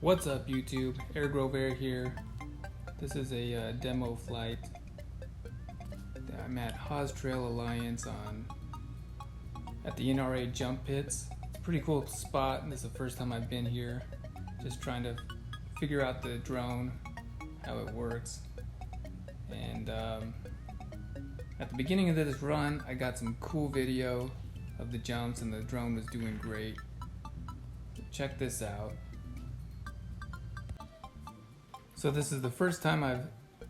What's up YouTube, Airgrove Air here. This is a demo flight. I'm at Haas Trail Alliance at the NRA jump pits. It's a pretty cool spot, and this is the first time I've been here. Just trying to figure out the drone, how it works. And at the beginning of this run, I got some cool video of the jumps and the drone was doing great. Check this out. So this is the first time I've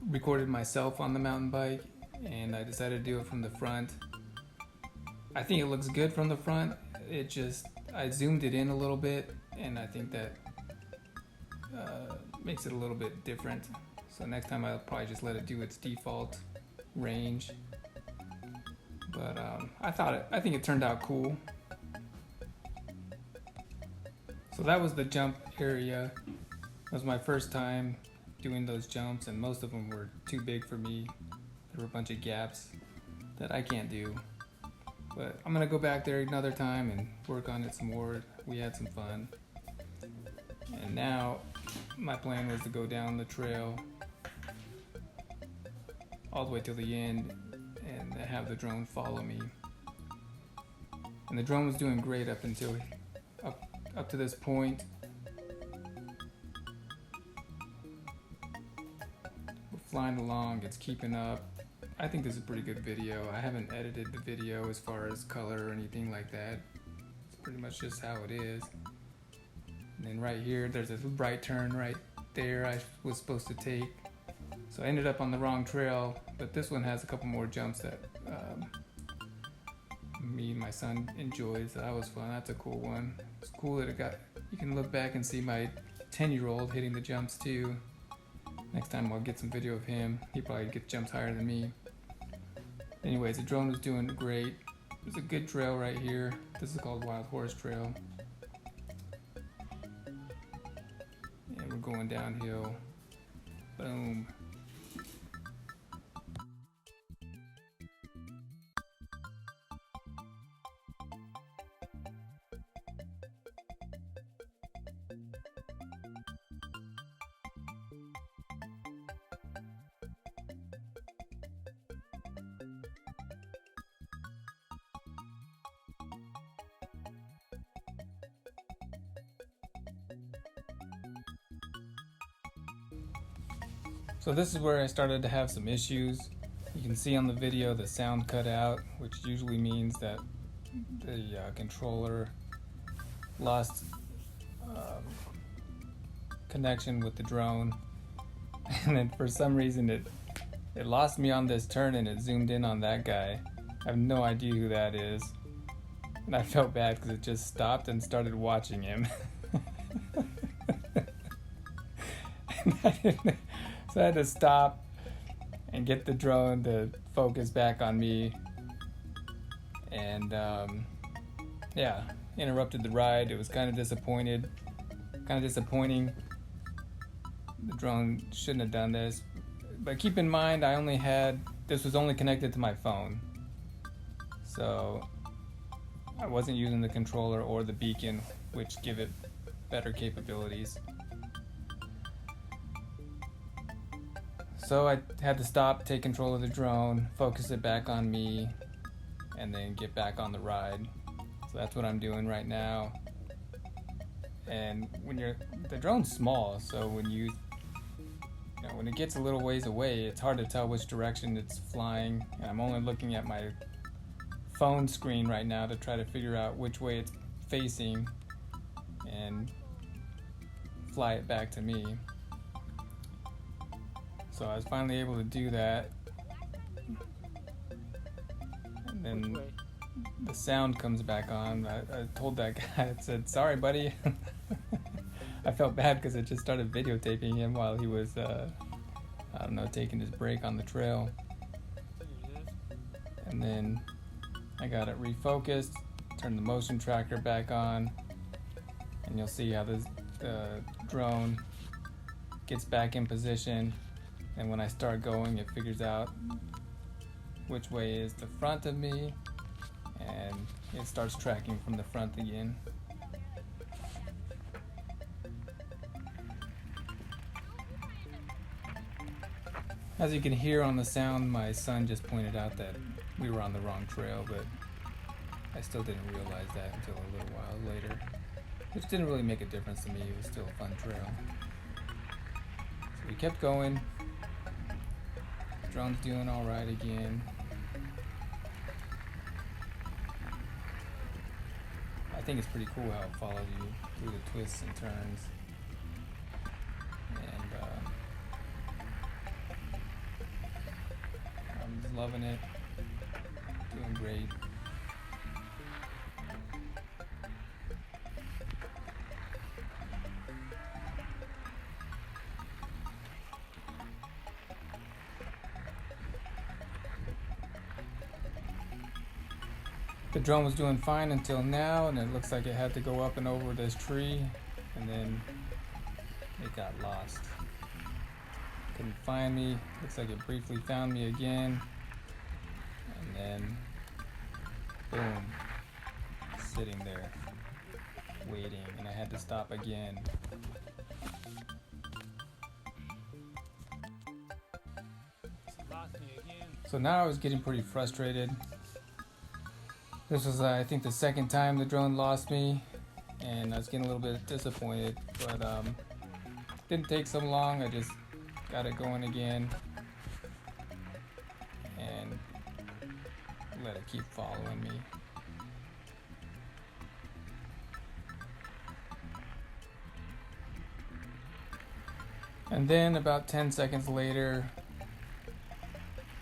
recorded myself on the mountain bike, and I decided to do it from the front. I think it looks good from the front. I zoomed it in a little bit, and I think that makes it a little bit different. So next time I'll probably just let it do its default range. But I think it turned out cool. So that was the jump area. It was my first time doing those jumps, and most of them were too big for me. There were a bunch of gaps that I can't do. But I'm gonna go back there another time and work on it some more. We had some fun. And now my plan was to go down the trail all the way till the end and have the drone follow me. And the drone was doing great up until up to this point. Flying along, it's keeping up. I think this is a pretty good video. I haven't edited the video as far as color or anything like that. It's pretty much just how it is. And then right here, there's a right turn right there I was supposed to take. So I ended up on the wrong trail, but this one has a couple more jumps that me and my son enjoyed, so that was fun. That's a cool one. It's cool that you can look back and see my 10-year-old hitting the jumps too. Next time I'll get some video of him. He probably gets jumps higher than me. Anyways, the drone was doing great. There's a good trail right here. This is called Wild Horse Trail. And we're going downhill. Boom. So this is where I started to have some issues. You can see on the video the sound cut out, which usually means that the controller lost connection with the drone. And then for some reason it lost me on this turn and it zoomed in on that guy. I have no idea who that is. And I felt bad because it just stopped and started watching him. So I had to stop and get the drone to focus back on me, and yeah, interrupted the ride. It was kind of disappointing. The drone shouldn't have done this, but keep in mind this was only connected to my phone, so I wasn't using the controller or the beacon, which give it better capabilities. So I had to stop, take control of the drone, focus it back on me, and then get back on the ride. So that's what I'm doing right now. And the drone's small, so when it gets a little ways away, it's hard to tell which direction it's flying. And I'm only looking at my phone screen right now to try to figure out which way it's facing and fly it back to me. So I was finally able to do that, and then the sound comes back on. I told that guy, I said, "Sorry, buddy." I felt bad because it just started videotaping him while he was, taking his break on the trail. And then I got it refocused, turned the motion tracker back on, and you'll see how the drone gets back in position. And when I start going, it figures out which way is the front of me, and it starts tracking from the front again. As you can hear on the sound, my son just pointed out that we were on the wrong trail, but I still didn't realize that until a little while later. Which didn't really make a difference to me, it was still a fun trail. So we kept going. The drone's doing alright again. I think it's pretty cool how it follows you through the twists and turns. And I'm just loving it. Doing great. The drone was doing fine until now, and it looks like it had to go up and over this tree, and then it got lost. Couldn't find me. Looks like it briefly found me again, and then boom, sitting there waiting, and I had to stop again. So now I was getting pretty frustrated. This was, I think, the second time the drone lost me, and I was getting a little bit disappointed, but didn't take so long. I just got it going again and let it keep following me. And then about 10 seconds later,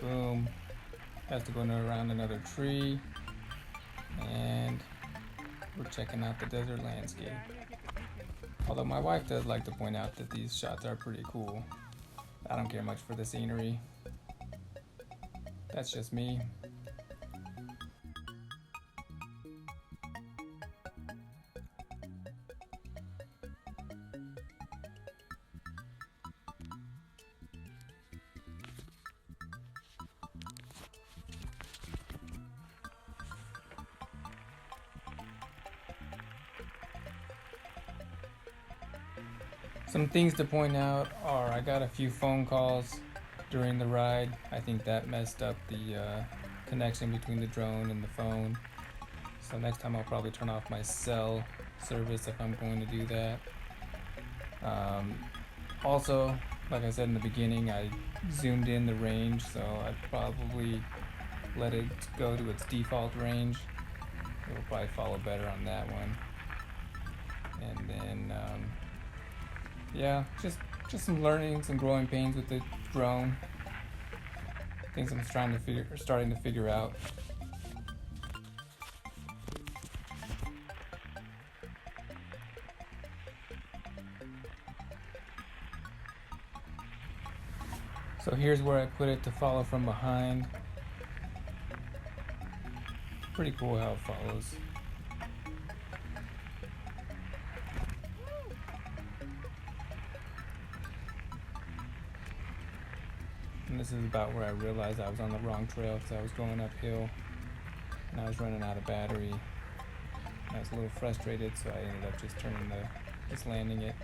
boom, has to go around another tree. And we're checking out the desert landscape. Although my wife does like to point out that these shots are pretty cool. I don't care much for the scenery. That's just me. Some things to point out are I got a few phone calls during the ride. I think that messed up the connection between the drone and the phone. So next time I'll probably turn off my cell service if I'm going to do that. Also, like I said in the beginning, I zoomed in the range, so I'd probably let it go to its default range. It will probably follow better on that one. And then yeah, just some learning, some growing pains with the drone. Things I'm starting to figure out. So here's where I put it to follow from behind. Pretty cool how it follows. And this is about where I realized I was on the wrong trail because I was going uphill and I was running out of battery. I was a little frustrated, so I ended up just landing it,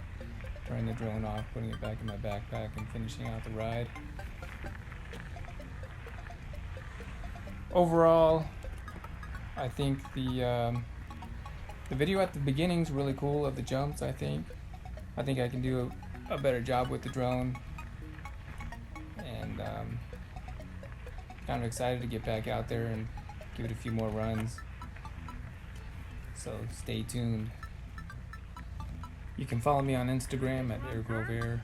turning the drone off, putting it back in my backpack, and finishing out the ride. Overall, I think the video at the beginning is really cool of the jumps. I think I can do a better job with the drone. And kind of excited to get back out there and give it a few more runs. So stay tuned. You can follow me on Instagram at AirGroveAir.